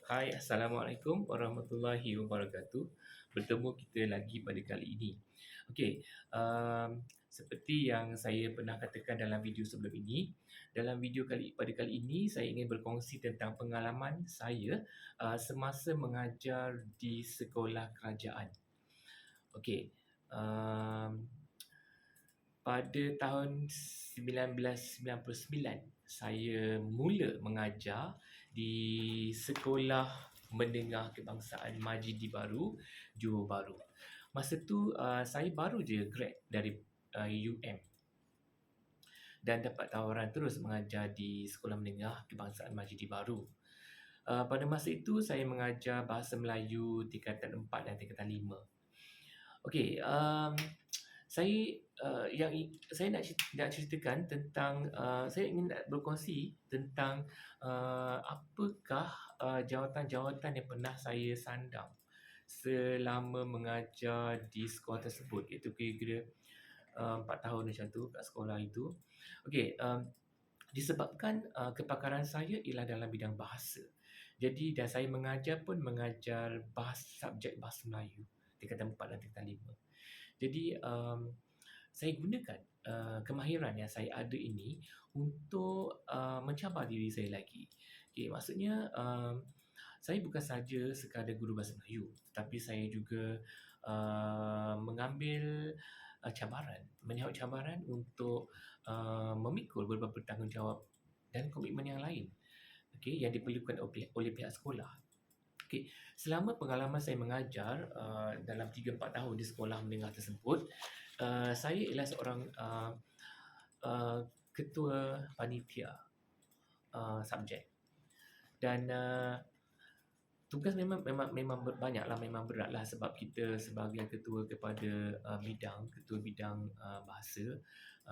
Hai, Assalamualaikum warahmatullahi wabarakatuh. Bertemu kita lagi pada kali ini. Okey, seperti yang saya pernah katakan dalam video sebelum ini, dalam video pada kali ini saya ingin berkongsi tentang pengalaman saya semasa mengajar di sekolah kerajaan. Okey, um, pada tahun 1999, saya mula mengajar di Sekolah Menengah Kebangsaan Majidi Baru, Johor Bahru. Masa tu saya baru je grad dari UM dan dapat tawaran terus mengajar di Sekolah Menengah Kebangsaan Majidi Baru. Pada masa itu saya mengajar Bahasa Melayu tingkatan 4 dan tingkatan 5. Okey, saya saya nak ceritakan tentang saya ingin nak berkongsi tentang apakah jawatan-jawatan yang pernah saya sandang selama mengajar di sekolah tersebut, iaitu kira-kira 4 tahun macam tu kat sekolah itu. Okey, disebabkan kepakaran saya ialah dalam bidang bahasa. Jadi dan saya mengajar pun mengajar subjek Bahasa Melayu tingkatan 4 dan tingkatan 5. Jadi saya gunakan kemahiran yang saya ada ini untuk mencabar diri saya lagi. Okey, maksudnya saya bukan saja sekadar guru Bahasa Melayu, tetapi saya juga mengambil menyahut cabaran untuk memikul beberapa tanggungjawab dan komitmen yang lain, okey, yang diperlukan oleh pihak sekolah. Okey, selama pengalaman saya mengajar dalam 3-4 tahun di sekolah menengah tersebut, saya ialah seorang ketua panitia subjek dan tugas memang banyaklah, memang beratlah sebab kita sebagai ketua kepada ketua bidang bahasa,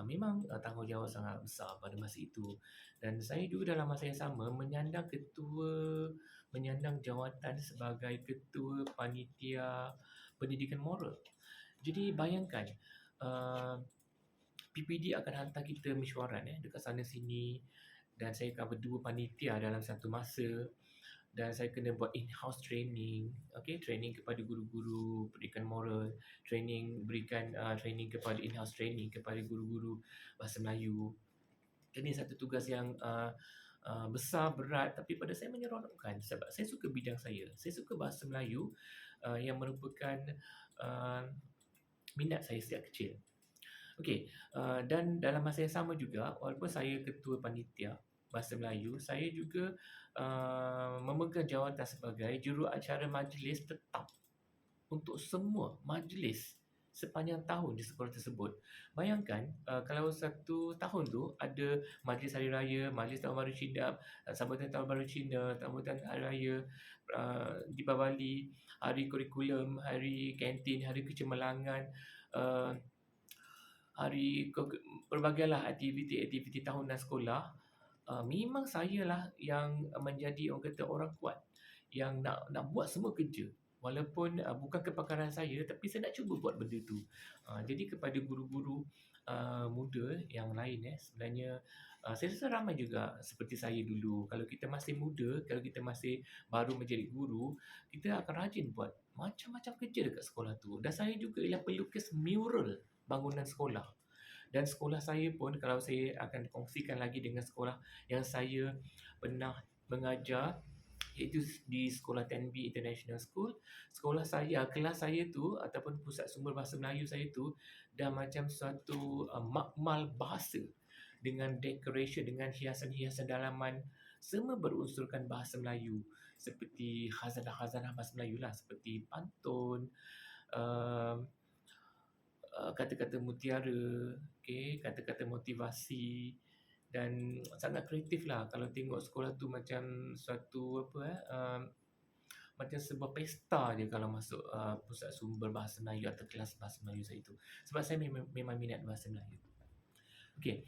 memang tanggungjawab sangat besar pada masa itu. Dan saya juga dalam masa yang sama menyandang jawatan sebagai ketua panitia pendidikan moral. Jadi bayangkan, uh, PPD akan hantar kita mesyuarat dekat sana sini, dan saya akan berdua panitia dalam satu masa, dan saya kena buat in-house training, okey, training kepada guru-guru pendidikan moral, berikan training kepada in-house training kepada guru-guru Bahasa Melayu. Jadi satu tugas yang besar, berat, tapi pada saya menyeronokkan sebab saya suka bidang saya. Saya suka Bahasa Melayu yang merupakan uh, minat saya sejak kecil. Okey, dan dalam masa yang sama juga, walaupun saya ketua panitia Bahasa Melayu, saya juga memegang jawatan sebagai juruacara majlis tetap untuk semua majlis sepanjang tahun di sekolah tersebut. Bayangkan kalau satu tahun tu ada majlis hari raya, majlis tahun baru Cina, sambutan tahun baru Cina, sambutan hari raya Deepavali, hari kurikulum, hari kantin, hari kecemerlangan, uh, berbagailah aktiviti-aktiviti tahunan sekolah. Memang saya lah yang menjadi orang kata orang kuat yang nak buat semua kerja, walaupun bukan kepakaran saya, tapi saya nak cuba buat benda tu. Jadi kepada guru-guru muda yang lain, sebenarnya saya rasa ramai juga seperti saya dulu. Kalau kita masih muda, kalau kita masih baru menjadi guru, kita akan rajin buat macam-macam kerja dekat sekolah tu. Dan saya juga ialah pelukis mural bangunan sekolah. Dan sekolah saya pun, kalau saya akan kongsikan lagi dengan sekolah yang saya pernah mengajar, iaitu di sekolah 10B International School. Sekolah saya, kelas saya tu ataupun pusat sumber bahasa Melayu saya tu dah macam suatu makmal bahasa dengan decoration, dengan hiasan-hiasan dalaman, semua berunsurkan bahasa Melayu, seperti khazanah-khazanah bahasa Melayu lah, seperti pantun, uh, kata-kata mutiara, kata-kata motivasi, dan sangat kreatif lah. Kalau tengok sekolah tu macam suatu macam sebuah pesta je kalau masuk pusat sumber bahasa Melayu atau kelas bahasa Melayu saya itu. Sebab saya memang minat bahasa Melayu. Okey,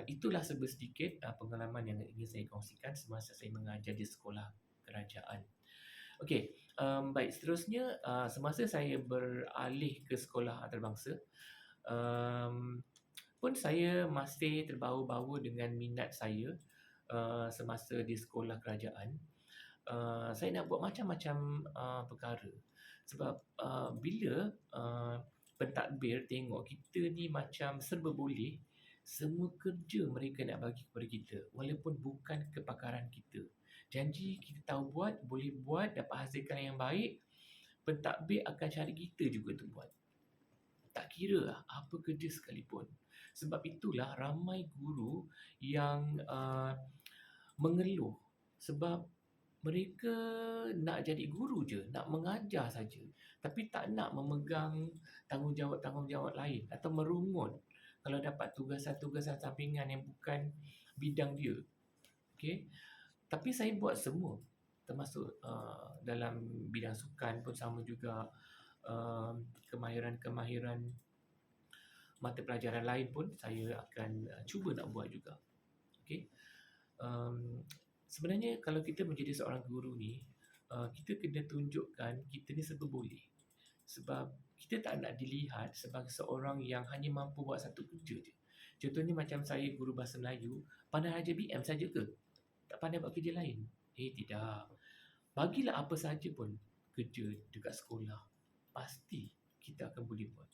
itulah sedikit pengalaman yang ingin saya kongsikan semasa saya mengajar di sekolah kerajaan. Okey, baik, seterusnya semasa saya beralih ke sekolah antarabangsa, pun saya masih terbawa-bawa dengan minat saya semasa di sekolah kerajaan. saya nak buat macam-macam perkara. Sebab bila pentadbir tengok kita ni macam serba boleh, semua kerja mereka nak bagi kepada kita walaupun bukan kepakaran kita. Janji kita tahu buat, boleh buat, dapat hasilkan yang baik, pentadbir akan cari kita juga untuk buat. Tak kira lah apa kerja sekalipun. Sebab itulah ramai guru yang mengeluh sebab mereka nak jadi guru je, nak mengajar saja, tapi tak nak memegang tanggungjawab-tanggungjawab lain atau merungut kalau dapat tugasan-tugasan sampingan yang bukan bidang dia. Okey. Tapi saya buat semua, termasuk dalam bidang sukan pun sama juga, kemahiran-kemahiran mata pelajaran lain pun saya akan cuba nak buat juga. Okey. Sebenarnya kalau kita menjadi seorang guru ni, kita kena tunjukkan kita ni serba boleh. Sebab kita tak nak dilihat sebagai seorang yang hanya mampu buat satu kerja je. Contohnya macam saya guru bahasa Melayu, pandai ajar BM saja ke? Tak pandai buat kerja lain? Tidak. Bagilah apa saja pun kerja dekat sekolah, pasti kita akan boleh buat.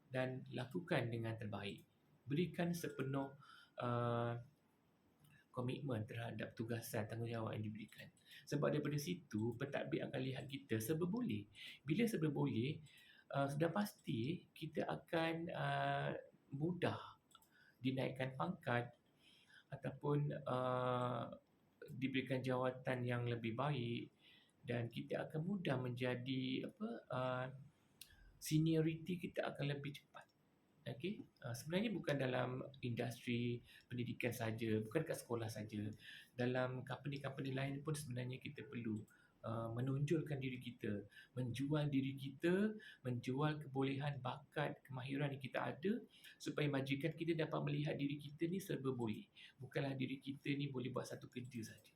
Dan lakukan dengan terbaik. Berikan sepenuh komitmen terhadap tugasan tanggungjawab yang diberikan. Sebab daripada situ pentadbir akan lihat kita serba boleh. Bila serba boleh, sudah pasti kita akan mudah dinaikkan pangkat ataupun diberikan jawatan yang lebih baik, dan kita akan mudah menjadi senioriti kita akan lebih cepat. Okey, sebenarnya bukan dalam industri pendidikan saja, bukan kat sekolah saja. Dalam company-company lain pun sebenarnya kita perlu menonjolkan diri kita, menjual diri kita, menjual kebolehan, bakat, kemahiran yang kita ada supaya majikan kita dapat melihat diri kita ni serba boleh. Bukanlah diri kita ni boleh buat satu kerja saja.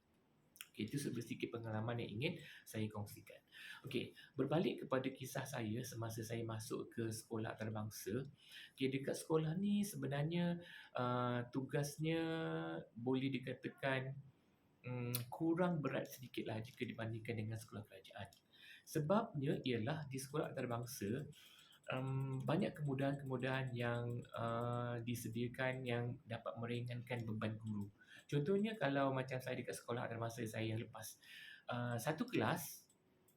Okey, itu sedikit pengalaman yang ingin saya kongsikan. Okey, berbalik kepada kisah saya semasa saya masuk ke sekolah antarabangsa. Okey, dekat sekolah ni sebenarnya tugasnya boleh dikatakan kurang berat sedikitlah jika dibandingkan dengan sekolah kerajaan. Sebabnya ialah di sekolah antarabangsa banyak kemudahan-kemudahan yang disediakan yang dapat meringankan beban guru. Contohnya kalau macam saya dekat sekolah antarabangsa saya yang lepas, satu kelas,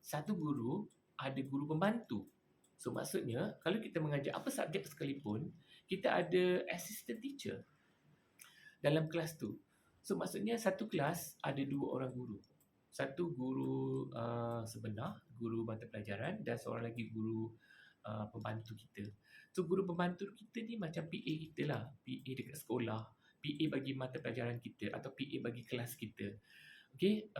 satu guru, ada guru pembantu. So maksudnya kalau kita mengajar apa subjek sekalipun, kita ada assistant teacher dalam kelas tu. So maksudnya satu kelas ada 2 orang guru. Satu guru sebenar, guru mata pelajaran, dan seorang lagi guru pembantu kita. So guru pembantu kita ni macam PA kita lah, PA dekat sekolah, PA bagi mata pelajaran kita atau PA bagi kelas kita. Okey,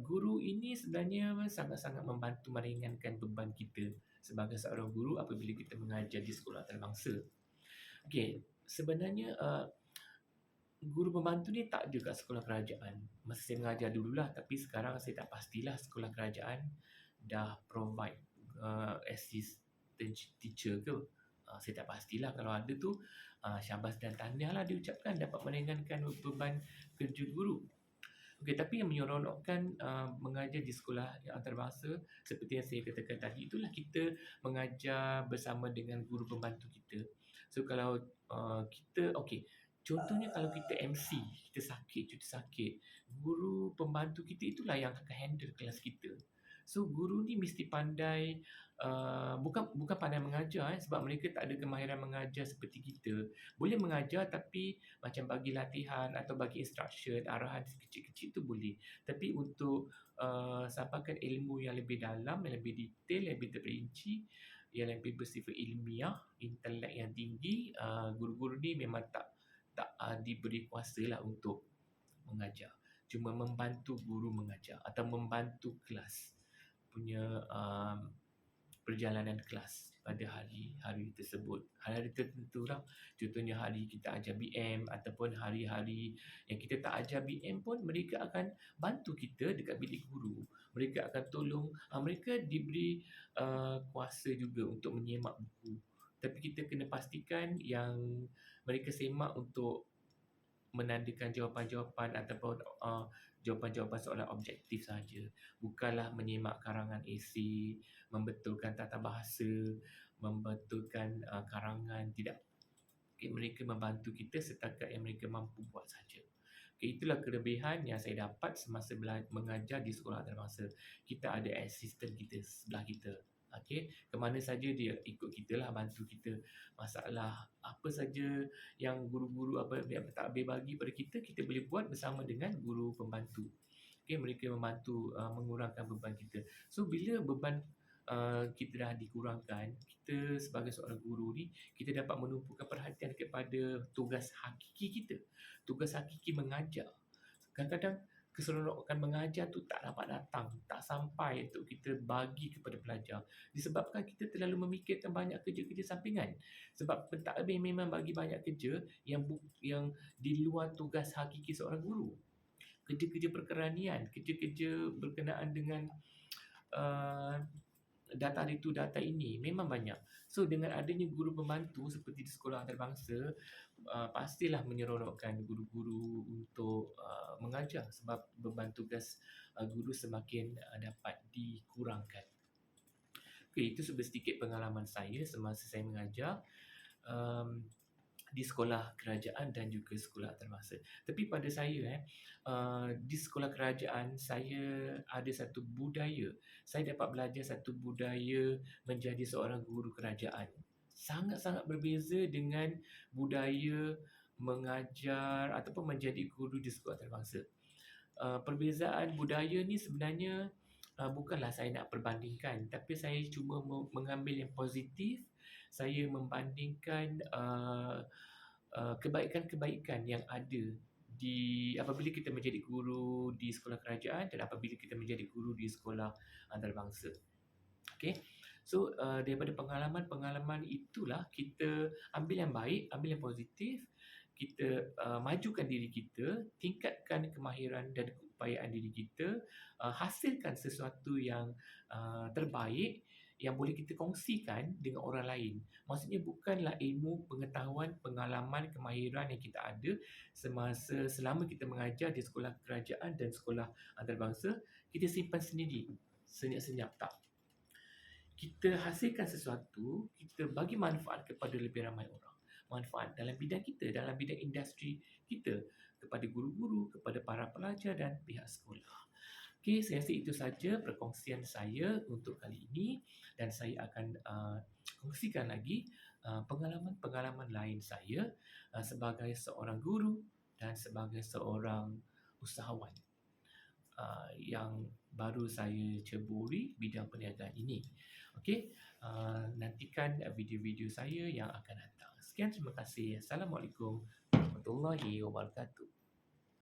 guru ini sebenarnya sangat-sangat membantu meringankan beban kita sebagai seorang guru apabila kita mengajar di sekolah antarabangsa. Okey, sebenarnya guru pembantu ni tak ada kat sekolah kerajaan. Masa saya mengajar dululah, tapi sekarang saya tak pastilah sekolah kerajaan dah provide assistant teacher ke. Saya tak pastilah. Kalau ada tu, syabas dan tahniah lah diucapkan, dapat meringankan beban kerja guru. Okey, tapi yang menyeronokkan mengajar di sekolah antarabangsa seperti yang saya katakan tadi, itulah kita mengajar bersama dengan guru pembantu kita. So kalau kita, okey, contohnya kalau kita MC, kita sakit, guru pembantu kita itulah yang akan handle kelas kita. So guru ni mesti pandai, bukan pandai mengajar sebab mereka tak ada kemahiran mengajar seperti kita. Boleh mengajar tapi macam bagi latihan atau bagi instruction, arahan kecil-kecil tu boleh. Tapi untuk sampaikan ilmu yang lebih dalam, yang lebih detail, yang lebih terperinci, yang lebih bersifat ilmiah, intelek yang tinggi, guru-guru ni memang tak diberi kuasa lah untuk mengajar. Cuma membantu guru mengajar atau membantu kelas punya perjalanan kelas pada hari-hari tersebut. Hari-hari tertentu lah. Contohnya hari kita ajar BM ataupun hari-hari yang kita tak ajar BM pun mereka akan bantu kita dekat bilik guru. Mereka akan tolong, mereka diberi kuasa juga untuk menyemak buku. Tapi kita kena pastikan yang mereka semak untuk menandakan jawapan-jawapan ataupun jawapan-jawapan soalan objektif saja. Bukanlah menyemak karangan esei, membetulkan tata bahasa, membetulkan karangan, tidak. Okay, mereka membantu kita setakat yang mereka mampu buat saja. Okay, itulah kelebihan yang saya dapat semasa mengajar di sekolah antarabangsa. Kita ada asisten kita sebelah kita. Okay, ke mana saja dia ikut kita lah, bantu kita. Masalah apa saja yang guru-guru apa yang pentadbir bagi pada kita, kita boleh buat bersama dengan guru pembantu. Okay, mereka membantu mengurangkan beban kita. So bila beban kita dah dikurangkan, kita sebagai seorang guru ni, kita dapat menumpukan perhatian kepada tugas hakiki kita. Tugas hakiki mengajar. Kadang-kadang keseronokan mengajar tu tak dapat datang, tak sampai untuk kita bagi kepada pelajar. Disebabkan kita terlalu memikirkan banyak kerja-kerja sampingan. Sebab pentadbir memang bagi banyak kerja yang di luar tugas hakiki seorang guru. Kerja-kerja perkeranian, kerja-kerja berkenaan dengan uh, data itu, data ini memang banyak. So dengan adanya guru pembantu seperti di sekolah antarabangsa, pastilah menyeronokkan guru-guru untuk mengajar sebab beban tugas guru semakin dapat dikurangkan. Okay, itu sedikit pengalaman saya semasa saya mengajar di sekolah kerajaan dan juga sekolah antarabangsa. Tapi pada saya di sekolah kerajaan saya ada satu budaya. Saya dapat belajar satu budaya menjadi seorang guru kerajaan. Sangat-sangat berbeza dengan budaya mengajar ataupun menjadi guru di sekolah antarabangsa. Perbezaan budaya ni sebenarnya bukanlah saya nak perbandingkan, tapi saya cuma mengambil yang positif. Saya membandingkan kebaikan-kebaikan yang ada di apabila kita menjadi guru di sekolah kerajaan dan apabila kita menjadi guru di sekolah antarabangsa. Okay, so daripada pengalaman-pengalaman itulah kita ambil yang baik, ambil yang positif, kita majukan diri kita, tingkatkan kemahiran dan keupayaan diri kita, hasilkan sesuatu yang terbaik yang boleh kita kongsikan dengan orang lain. Maksudnya bukanlah ilmu, pengetahuan, pengalaman, kemahiran yang kita ada selama kita mengajar di sekolah kerajaan dan sekolah antarabangsa, kita simpan sendiri, senyap-senyap, tak. Kita hasilkan sesuatu, kita bagi manfaat kepada lebih ramai orang. Manfaat dalam bidang kita, dalam bidang industri kita, kepada guru-guru, kepada para pelajar dan pihak sekolah. Okey, saya rasa itu saja perkongsian saya untuk kali ini dan saya akan kongsikan lagi pengalaman-pengalaman lain saya sebagai seorang guru dan sebagai seorang usahawan yang baru saya ceburi bidang perniagaan ini. Okey, nantikan video-video saya yang akan datang. Sekian, terima kasih. Assalamualaikum warahmatullahi wabarakatuh.